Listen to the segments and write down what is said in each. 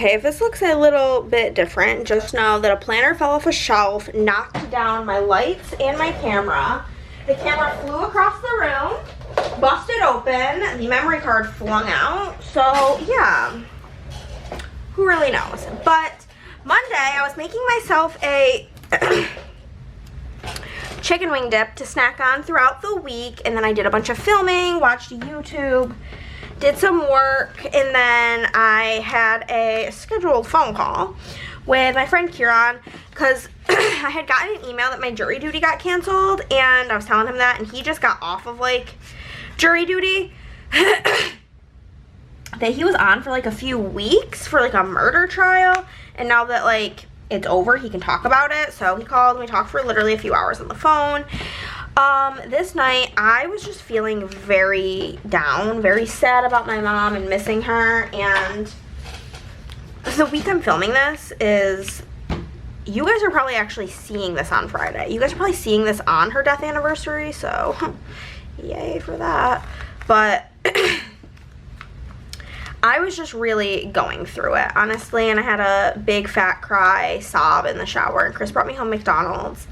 Okay, if this looks a little bit different, just know that a planner fell off a shelf, knocked down my lights and my camera. The camera flew across the room, busted open, the memory card flung out. So, yeah, who really knows? But Monday, I was making myself a chicken wing dip to snack on throughout the week, and then I did a bunch of filming, watched YouTube, did some work, and then I had a scheduled phone call with my friend Kieran because I had gotten an email that my jury duty got canceled, and I was telling him that, and he just got off of like jury duty that he was on for like a few weeks for like a murder trial, and now that like it's over, he can talk about it. So he called and we talked for literally a few hours on the phone. This night I was just feeling very down, very sad about my mom and missing her, and the week I'm filming this is, you guys are probably actually seeing this on Friday. You guys are probably seeing this on her death anniversary, so yay for that. But I was just really going through it, honestly, and I had a big fat cry, sob in the shower, and Chris brought me home McDonald's,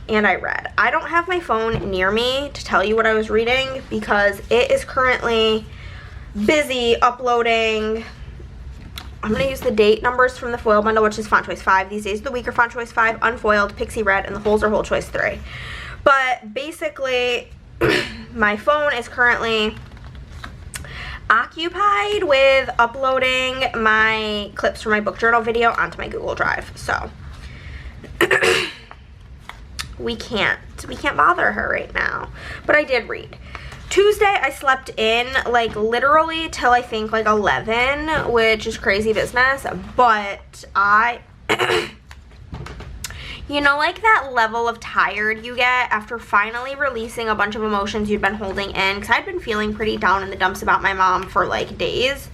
and I read. I don't have my phone near me to tell you what I was reading because it is currently busy uploading. I'm going to use the date numbers from the foil bundle, which is font choice 5. These days of the week are font choice 5, unfoiled, Pixie Red, and the holes are hole choice 3. But basically, my phone is currently occupied with uploading my clips from my book journal video onto my Google Drive. So we can't bother her right now. But I did read. Tuesday, I slept in, like, literally till I think, like, 11, which is crazy business, but I, you know, like that level of tired you get after finally releasing a bunch of emotions you'd been holding in, because I'd been feeling pretty down in the dumps about my mom for, like, days,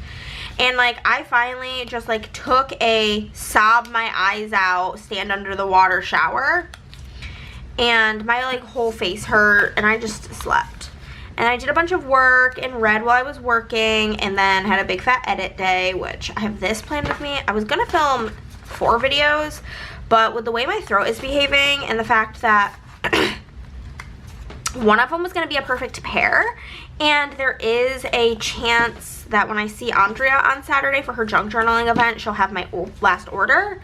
and, like, I finally just, like, took a sob my eyes out, stand under the water shower, and my, like, whole face hurt, and I just slept. And I did a bunch of work and read while I was working, and then had a big fat edit day, which I have this planned with me. I was going to film 4 videos, but with the way my throat is behaving and the fact that one of them was going to be a perfect pair, and there is a chance that when I see Andrea on Saturday for her junk journaling event, she'll have my last order.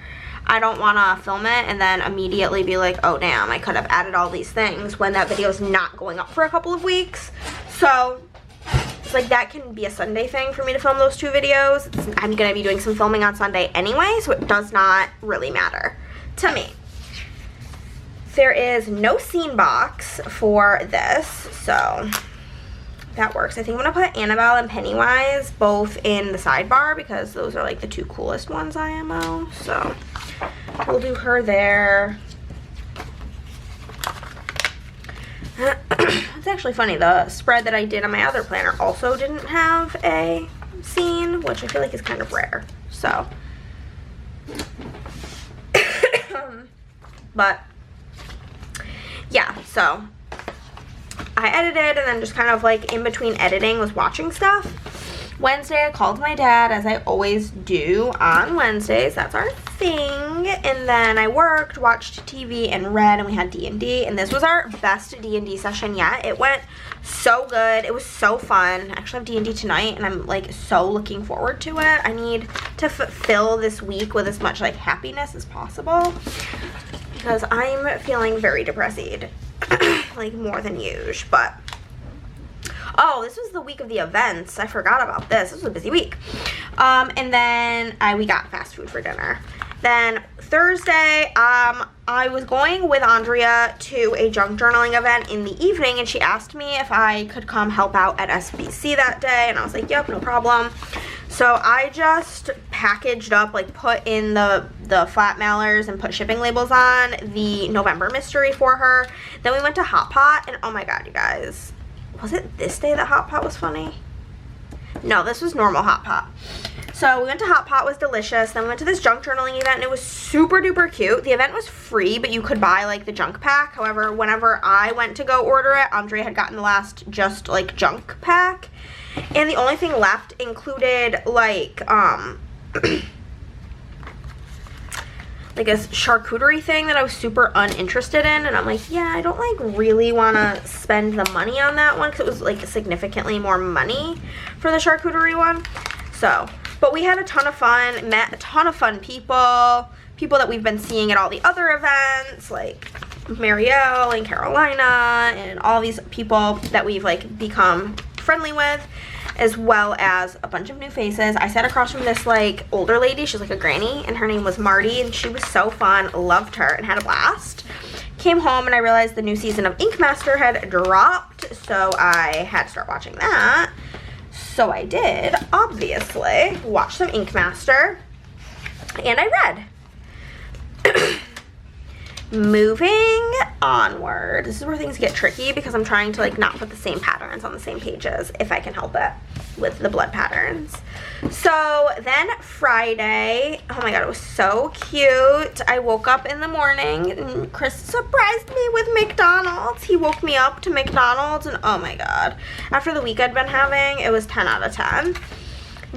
I don't want to film it and then immediately be like, oh damn, I could have added all these things when that video is not going up for a couple of weeks. So it's like that can be a Sunday thing for me to film those 2 videos. I'm going to be doing some filming on Sunday anyway, so it does not really matter to me. There is no scene box for this, so that works. I think I'm going to put Annabelle and Pennywise both in the sidebar because those are like the 2 coolest ones IMO, so we'll do her there. It's actually funny, the spread that I did on my other planner also didn't have a scene, which I feel like is kind of rare, so. But, yeah, so I edited and then just kind of like in between editing was watching stuff. Wednesday, I called my dad, as I always do on Wednesdays. That's our thing. And then I worked, watched TV, and read, and we had D&D. And this was our best D&D session yet. It went so good. It was so fun. I actually have D&D tonight, and I'm, like, so looking forward to it. I need to fill this week with as much, like, happiness as possible, because I'm feeling very depressed, like, more than usual, but oh, this was the week of the events. I forgot about this. This was a busy week. And then we got fast food for dinner. Then Thursday, I was going with Andrea to a junk journaling event in the evening, and she asked me if I could come help out at SBC that day, and I was like, yep, no problem. So I just packaged up, like put in the flat mailers and put shipping labels on the November mystery for her. Then we went to Hot Pot, and oh my god, you guys. Was it this day that Hot Pot was funny? No, this was normal Hot Pot. So we went to Hot Pot, was delicious. Then we went to this junk journaling event, and it was super duper cute. The event was free, but you could buy like the junk pack. However, whenever I went to go order it, Andrea had gotten the last just like junk pack. And the only thing left included like like a charcuterie thing that I was super uninterested in, and I'm like, yeah, I don't like really want to spend the money on that one because it was like significantly more money for the charcuterie one. So, but we had a ton of fun, met a ton of fun people that we've been seeing at all the other events, like Marielle and Carolina and all these people that we've like become friendly with, as well as a bunch of new faces. I sat across from this like older lady, she's like a granny, and her name was Marty, and she was so fun, loved her and had a blast. Came home and I realized the new season of Ink Master had dropped, so I had to start watching that. So I did, obviously, watch some Ink Master, and I read. Moving onward. This is where things get tricky because I'm trying to like not put the same patterns on the same pages if I can help it with the blood patterns. So then Friday, oh my god, it was so cute. I woke up in the morning and Chris surprised me with McDonald's. He woke me up to McDonald's, and oh my god, after the week I'd been having, it was 10 out of 10.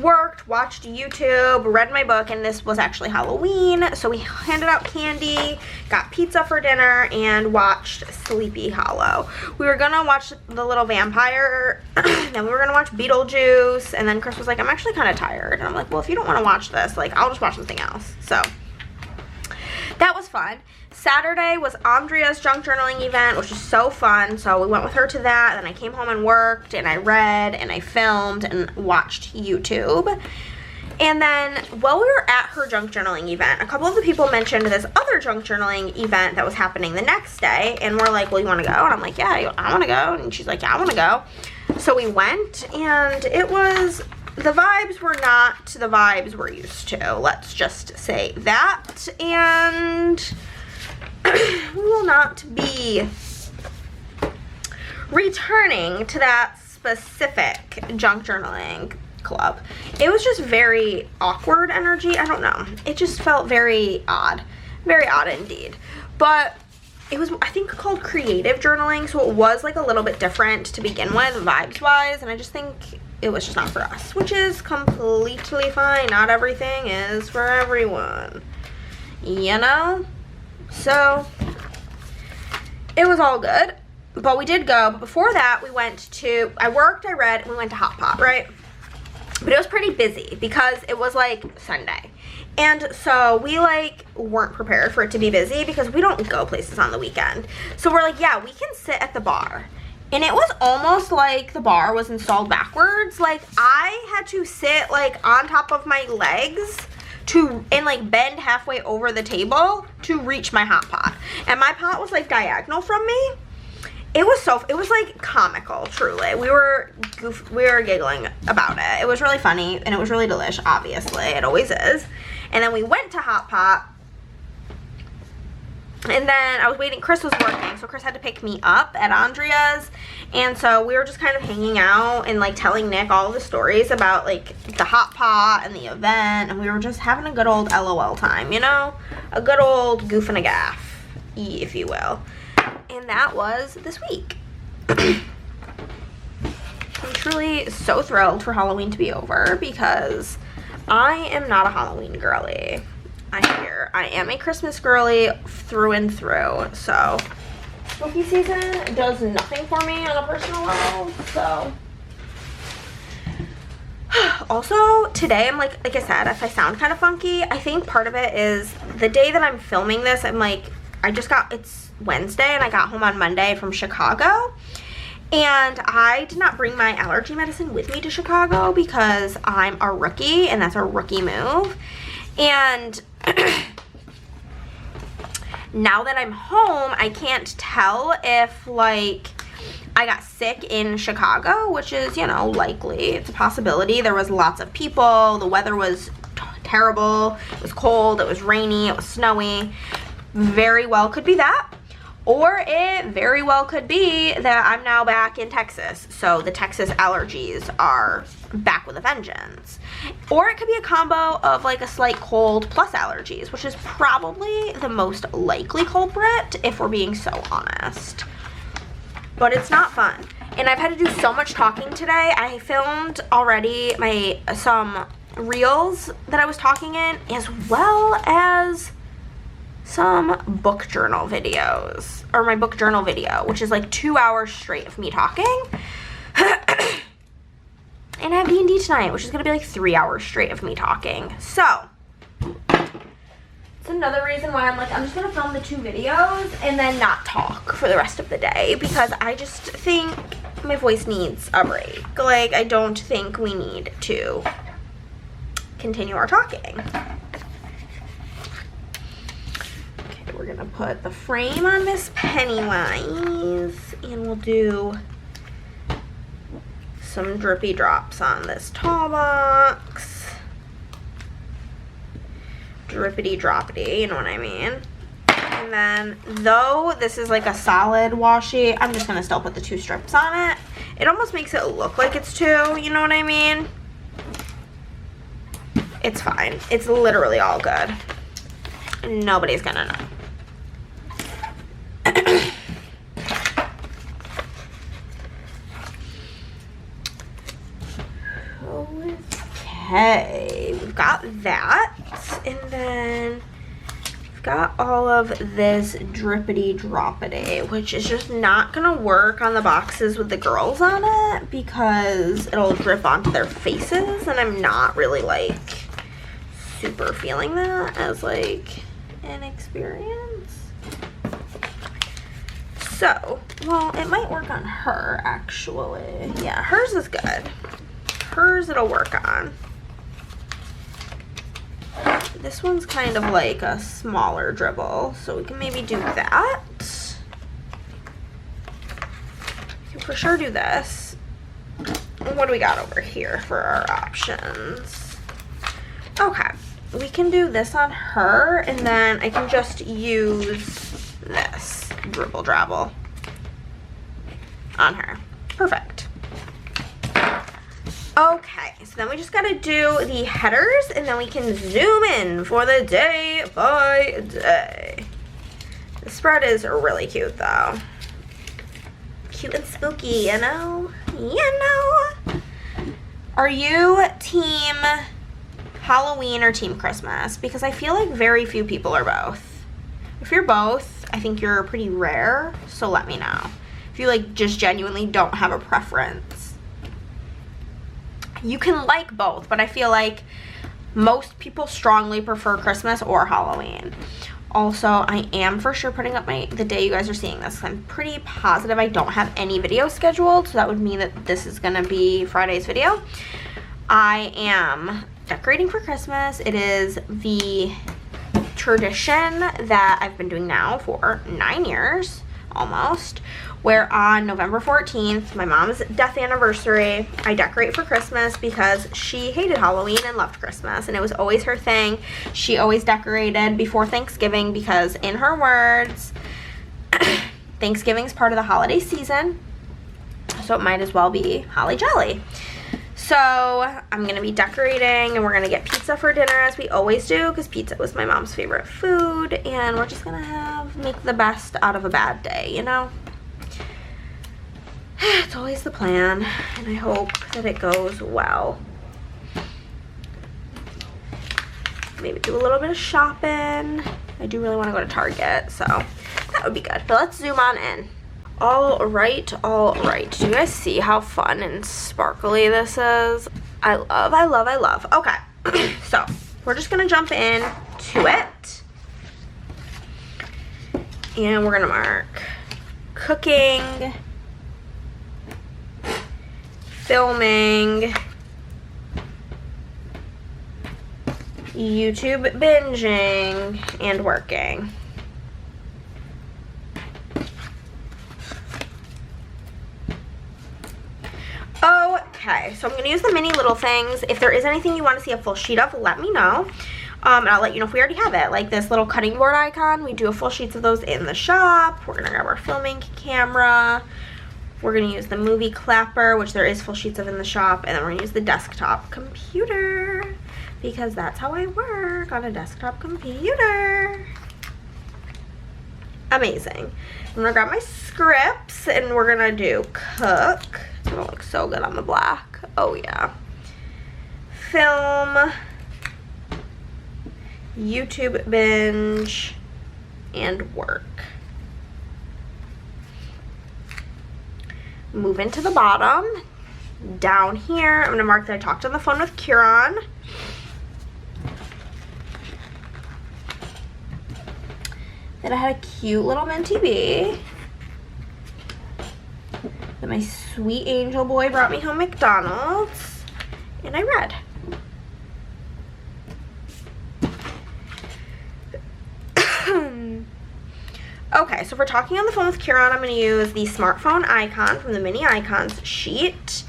Worked, watched YouTube, read my book, and this was actually Halloween, so we handed out candy, got pizza for dinner, and watched Sleepy Hollow. We were gonna watch The Little Vampire, then we were gonna watch Beetlejuice, and then Chris was like, I'm actually kind of tired, and I'm like, well, if you don't want to watch this, like, I'll just watch something else. So that was fun. Saturday was Andrea's junk journaling event, which was so fun, so we went with her to that. Then I came home and worked, and I read, and I filmed, and watched YouTube. And then while we were at her junk journaling event, a couple of the people mentioned this other junk journaling event that was happening the next day, and we're like, well, you want to go? And I'm like, yeah, I want to go. And she's like, yeah, I want to go. So we went, and it was, the vibes were not the vibes we're used to. Let's just say that. And we will not be returning to that specific junk journaling club. It was just very awkward energy. I don't know. It just felt very odd. Very odd indeed. But it was, I think, called creative journaling, so it was like a little bit different to begin with, vibes-wise, and I just think it was just not for us, which is completely fine. Not everything is for everyone, you know? So it was all good, but we did go. But before that, we went to, I worked, I read, and we went to Hot Pot, right? But it was pretty busy because it was like Sunday, and so we like weren't prepared for it to be busy because we don't go places on the weekend. So we're like, yeah, we can sit at the bar. And it was almost like the bar was installed backwards. Like, I had to sit like on top of my legs and like bend halfway over the table to reach my hot pot, and my pot was like diagonal from me. It was like comical, truly. We were giggling about it. It was really funny, and it was really delish, obviously. It always is. And then we went to Hot Pot, and then I was waiting. Chris was working, so Chris had to pick me up at Andrea's, and so we were just kind of hanging out and like telling Nick all of the stories about like the Hot Pot and the event, and we were just having a good old LOL time, you know? A good old goof and a gaff, if you will. And that was this week. I'm truly so thrilled for Halloween to be over because I am not a Halloween girly. I am a Christmas girly through and through. So spooky season does nothing for me on a personal level. So also today, I'm like I said, if I sound kind of funky, I think part of it is the day that I'm filming this. I'm like, it's Wednesday and I got home on Monday from Chicago, and I did not bring my allergy medicine with me to Chicago because I'm a rookie, and that's a rookie move. And now that I'm home, I can't tell if like I got sick in Chicago, which is, you know, likely. It's a possibility. There was lots of people. The weather was terrible. It was cold. It was rainy. It was snowy. Very well could be that. Or it very well could be that I'm now back in Texas, so the Texas allergies are back with a vengeance. Or it could be a combo of like a slight cold plus allergies, which is probably the most likely culprit if we're being so honest. But it's not fun. And I've had to do so much talking today. I filmed already some reels that I was talking in, as well as some book journal videos, or my book journal video, which is like 2 hours straight of me talking. And I have D&D tonight, which is gonna be like 3 hours straight of me talking. So it's another reason why I'm like, I'm just gonna film the 2 videos and then not talk for the rest of the day, because I just think my voice needs a break. Like, I don't think we need to continue our talking. Okay, we're gonna put the frame on Miss Pennywise, and we'll do some drippy drops on this tall box. Drippity droppity, you know what I mean? And then, though this is like a solid washi, I'm just gonna still put the 2 strips on it. It almost makes it look like it's 2, you know what I mean? It's fine. It's literally all good. Nobody's gonna know. Okay, we've got that, and then we've got all of this drippity droppity, which is just not gonna work on the boxes with the girls on it because it'll drip onto their faces, and I'm not really like super feeling that as like an experience. So, well, it might work on her actually. Yeah, hers is good. Hers it'll work on. This one's kind of like a smaller dribble, so we can maybe do that. We can for sure do this. What do we got over here for our options? Okay, we can do this on her, and then I can just use this dribble drabble on her. Perfect. Okay, so then we just gotta do the headers, and then we can zoom in for the day by day. The spread is really cute though. Cute and spooky, you know? You know? Are you team Halloween or team Christmas? Because I feel like very few people are both. If you're both, I think you're pretty rare, so let me know. If you like just genuinely don't have a preference. You can like both, but I feel like most people strongly prefer Christmas or Halloween. Also, I am for sure putting up the day you guys are seeing this. I'm pretty positive I don't have any video scheduled, so that would mean that this is gonna be Friday's video. I am decorating for Christmas. It is the tradition that I've been doing now for 9 years, almost, where on November 14th, my mom's death anniversary, I decorate for Christmas because she hated Halloween and loved Christmas, and it was always her thing. She always decorated before Thanksgiving because, in her words, Thanksgiving's part of the holiday season, so it might as well be holly jolly. So I'm gonna be decorating, and we're gonna get pizza for dinner as we always do, because pizza was my mom's favorite food, and we're just gonna make the best out of a bad day, you know? It's always the plan, and I hope that it goes well. Maybe do a little bit of shopping. I do really want to go to Target, so that would be good. But let's zoom on in. All right, all right. Do you guys see how fun and sparkly this is? I love, I love, I love. Okay, so we're just gonna jump in to it, and we're gonna mark cooking, filming, YouTube binging, and working. Okay, so I'm going to use the mini little things. If there is anything you want to see a full sheet of, let me know. And I'll let you know if we already have it. Like this little cutting board icon, we do a full sheets of those in the shop. We're going to grab our filming camera. We're going to use the movie clapper, which there is full sheets of in the shop. And then we're going to use the desktop computer, because that's how I work, on a desktop computer. Amazing. I'm going to grab my scripts, and we're going to do cook. It's going to look so good on the black. Oh, yeah. Film. YouTube binge. and work. Move into the bottom. Down here, I'm going to mark that I talked on the phone with Kieran. Then I had a cute little minty bee. Then my sweet angel boy brought me home McDonald's. And I read. Okay, so if we're talking on the phone with Kieran, I'm going to use the smartphone icon from the mini icons sheet.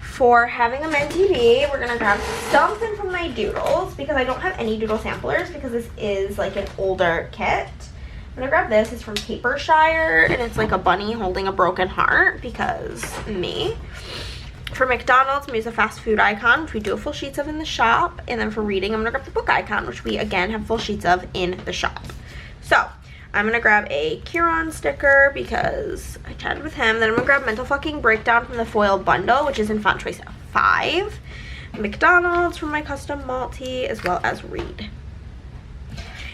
For having a minty bee, we're going to grab something from my doodles because I don't have any doodle samplers because this is like an older kit. I'm going to grab this. It's from Papershire and it's like a bunny holding a broken heart because me. For McDonald's, I'm going to use a fast food icon, which we do have full sheets of in the shop. And then for reading, I'm going to grab the book icon, which we again have full sheets of in the shop. So I'm going to grab a Kieran sticker because I chatted with him. Then I'm going to grab Mental Fucking Breakdown from the foil bundle, which is in font choice 5. McDonald's from my custom multi, as well as Read.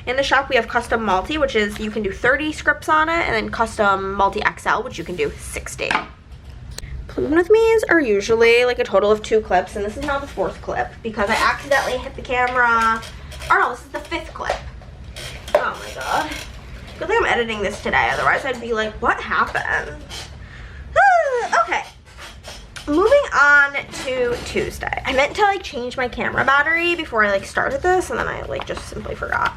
In the shop, we have custom multi, which is you can do 30 scripts on it, and then custom multi XL, which you can do 60. Playing with me's are usually like a total of 2 clips, and this is now the 4th clip because I accidentally hit the camera. Oh no, this is the 5th clip. Oh my god. Good thing I'm editing this today, otherwise I'd be like, what happened? Okay, moving on to Tuesday. I meant to like change my camera battery before I like started this, and then I like just simply forgot.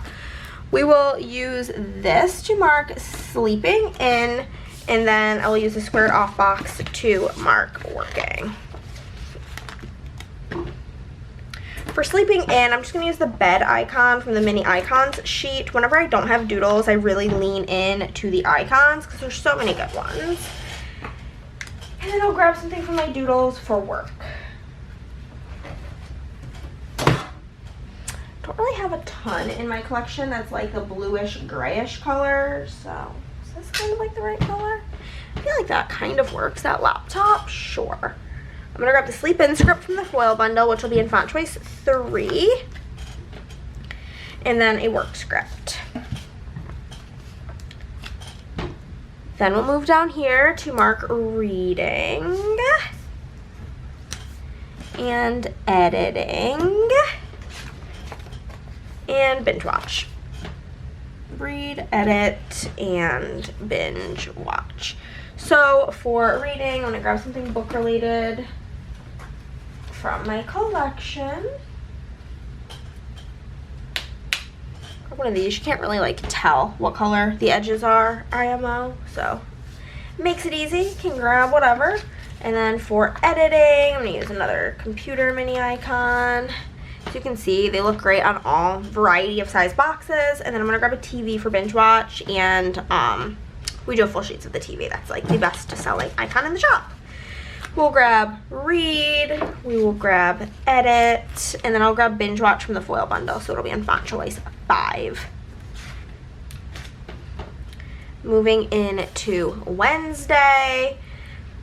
We will use this to mark sleeping in, and then I will use the squared off box to mark working. For sleeping in, I'm just going to use the bed icon from the mini icons sheet. Whenever I don't have doodles, I really lean in to the icons because there's so many good ones. And then I'll grab something from my doodles for work. Don't really have a ton in my collection that's like a bluish grayish color, so is this kind of like the right color? I feel like that kind of works. That laptop, sure. I'm going to grab the Sleep In script from the foil bundle, which will be in font choice 3. And then a work script. Then we'll move down here to mark reading and editing and binge watch. Read, edit, and binge watch. So for reading, I'm going to grab something book related from my collection. Grab one of these. You can't really like tell what color the edges are IMO, so makes it easy. You can grab whatever. And then for editing, I'm going to use another computer mini icon. As you can see, they look great on all variety of size boxes. And then I'm going to grab a TV for binge watch, and we do have full sheets of the TV. That's like the best selling icon in the shop. We'll grab read, we will grab edit, and then I'll grab binge watch from the foil bundle, so it'll be in font choice 5. Moving into Wednesday,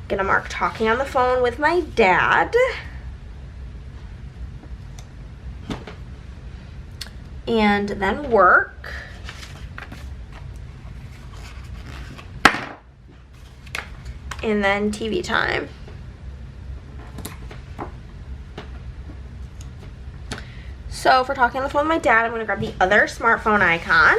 gonna mark talking on the phone with my dad. And then work. And then TV time. So if we're talking on the phone with my dad, I'm going to grab the other smartphone icon.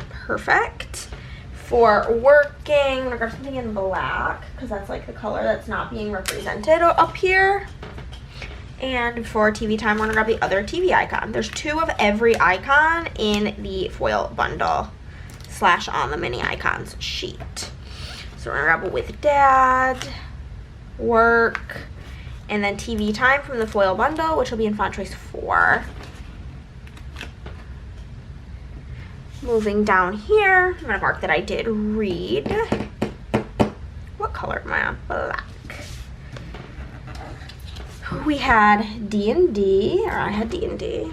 Perfect. For working, I'm going to grab something in black because that's like the color that's not being represented up here. And for TV time, we're going to grab the other TV icon. There's 2 of every icon in the foil bundle / on the mini icons sheet. So we're going to grab it with dad, work, and then TV time from the foil bundle, which will be in font choice 4. Moving down here, I'm going to mark that I did read. What color am I on? Black. We had D&D, or I had D&D,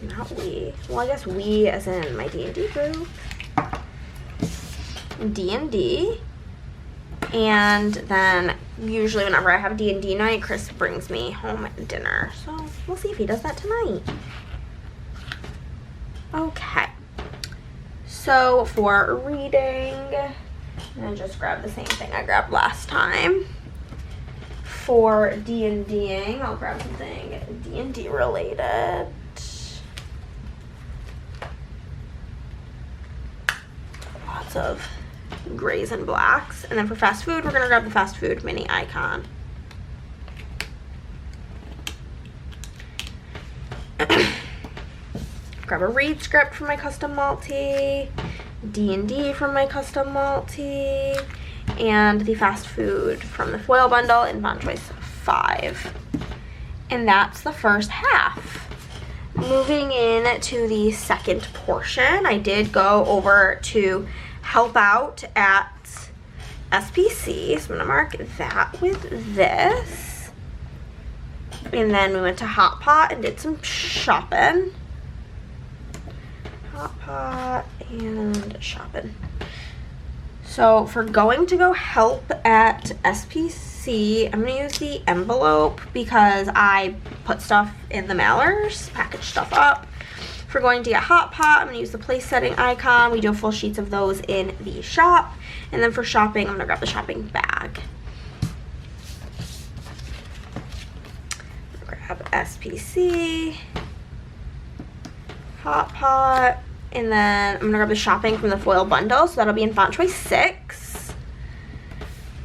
not we. Well, I guess we as in my D&D group. D&D, and then usually whenever I have D&D night, Chris brings me home dinner. So we'll see if he does that tonight. Okay. So for reading, I'm gonna just grab the same thing I grabbed last time. For D&Ding, I'll grab something D&D related. Lots of grays and blacks. And then for fast food, we're gonna grab the fast food mini icon. Grab a read script from my custom multi, D&D from my custom multi, and the fast food from the foil bundle in font choice 5. And that's the first half. Moving in to the second portion, I did go over to help out at SPC, so I'm gonna mark that with this. And then we went to Hot Pot and did some shopping. Hot Pot and shopping. So for going to go help at SPC, I'm gonna use the envelope because I put stuff in the mailers, package stuff up. For going to get Hot Pot, I'm gonna use the place setting icon. We do full sheets of those in the shop. And then for shopping, I'm gonna grab the shopping bag. Grab SPC, Hot Pot, and then I'm gonna grab the shopping from the foil bundle, so that'll be in font choice 6.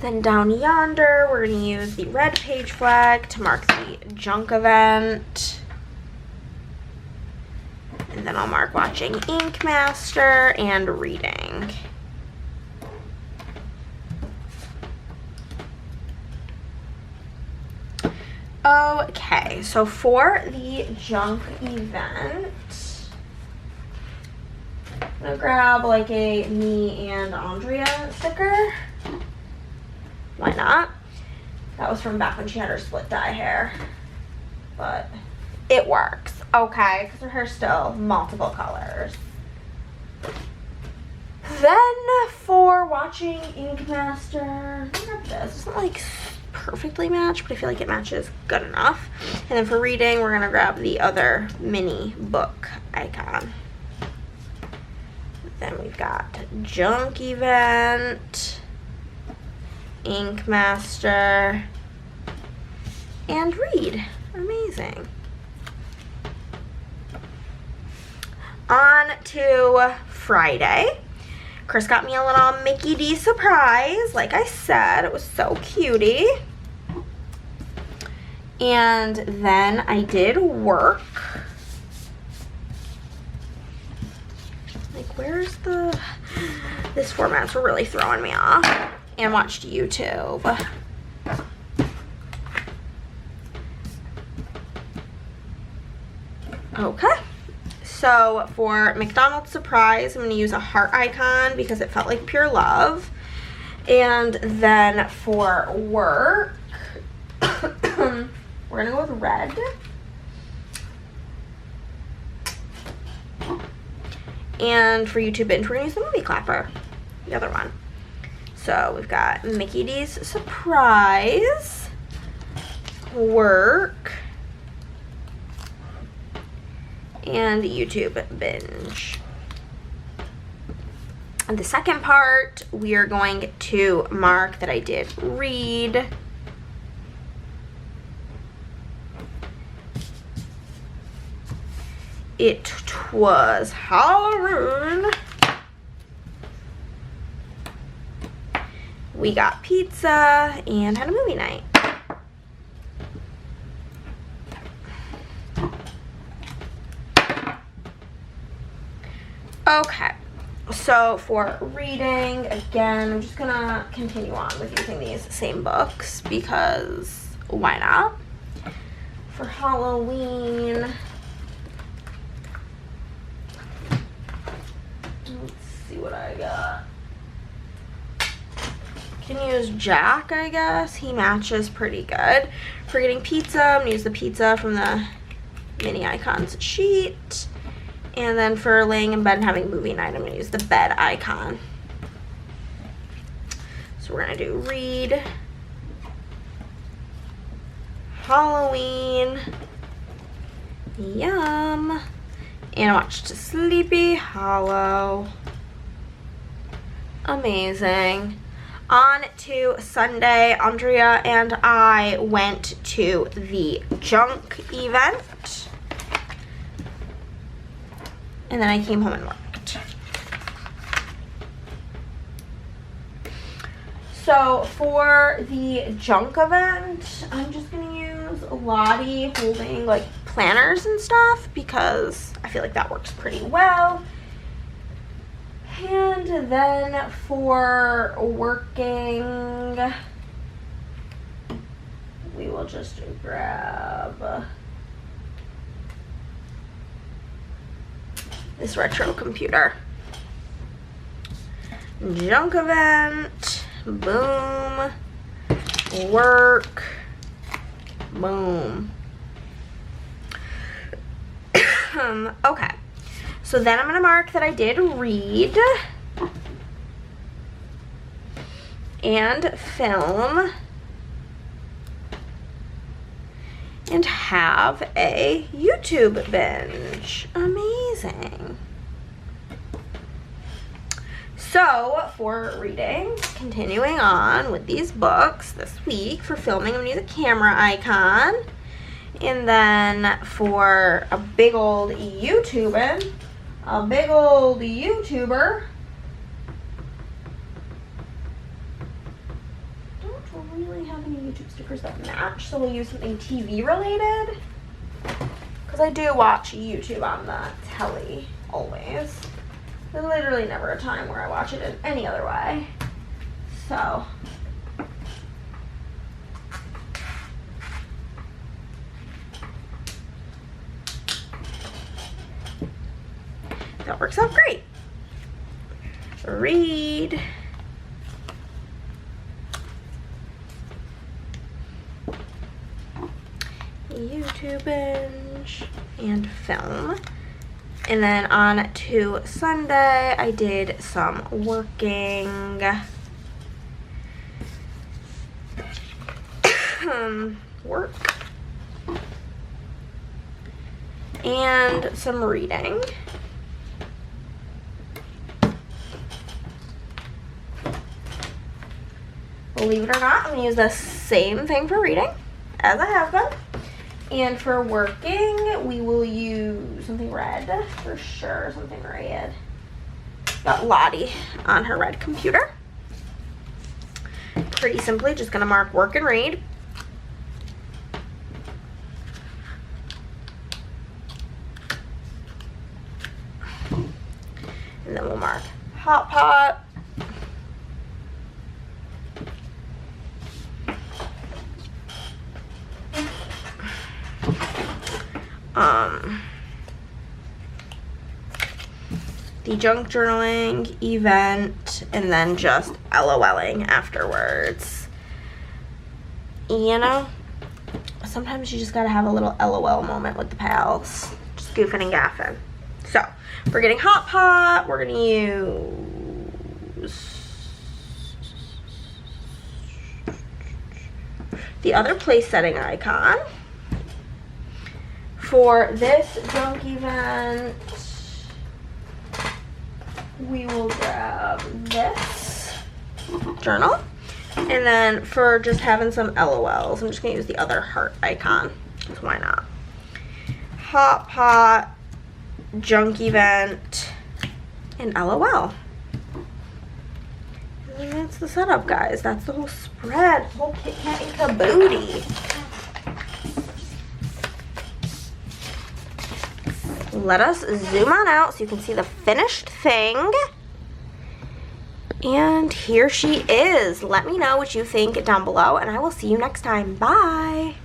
Then down yonder, we're gonna use the red page flag to mark the junk event. And then I'll mark watching Ink Master and reading. Okay, so for the junk event, I'm gonna grab like a me and Andrea sticker. Why not? That was from back when she had her split dye hair, but it works, okay, because her hair's still multiple colors. Then for watching Ink Master, I got this. It's not like perfectly matched, but I feel like it matches good enough. And then for reading, we're gonna grab the other mini book icon. Then we've got junk event, Ink Master, and read. Amazing. On to Friday. Chris got me a little Mickey D surprise. Like I said, it was so cutie. And then I did work. Like, where's the... This formats were really throwing me off. And watched YouTube. Okay. So for McDonald's surprise, I'm going to use a heart icon because it felt like pure love. And then for work, we're going to go with red. And for YouTube binge, we're going to use the movie clapper, the other one. So we've got Mickey D's surprise, work, and YouTube binge. And the second part, we are going to mark that I did read. It was Halloween. We got pizza and had a movie night. Okay, so for reading, again, I'm just gonna continue on with using these same books because why not? For Halloween, let's see what I got. Can use Jack, I guess. He matches pretty good. For getting pizza, I'm gonna use the pizza from the mini icons sheet. And then for laying in bed and having movie night, I'm going to use the bed icon. So we're going to do read, Halloween. Yum. And I watched Sleepy Hollow. Amazing. On to Sunday, Andrea and I went to the junk event. And then I came home and worked. So for the junk event, I'm just going to use Lottie holding like planners and stuff because I feel like that works pretty well. And then for working, we will just grab this retro computer. Junk event, boom, work, boom. Okay. So then I'm going to mark that I did read and film and have a YouTube binge. Amazing. So for reading, continuing on with these books this week, for filming, I'm going to use a camera icon. And then for a big old YouTuber, don't really have any YouTube stickers that match, so we'll use something TV related, because I do watch YouTube on the telly always. There's literally never a time where I watch it in any other way. So that works out great. Read. YouTube binge and film. And then on to Sunday, I did some working. Work. And some reading. Believe it or not, I'm going to use the same thing for reading as I have been. And for working, we will use something red for sure, something red. Got Lottie on her red computer. Pretty simply, just going to mark work and read. And then we'll mark hot pot. The junk journaling event, and then just LOLing afterwards. You know, sometimes you just gotta have a little LOL moment with the pals, just goofing and gaffing. So we're getting hot pot. We're gonna use the other place setting icon. For this junk event, we will grab this journal. And then for just having some LOLs, I'm just going to use the other heart icon, because why not? Hot pot, junk event, and LOL. And that's the setup, guys. That's the whole spread, the whole Kit Kat and caboodie. Let us zoom on out so you can see the finished thing. And here she is. Let me know what you think down below, and I will see you next time. Bye.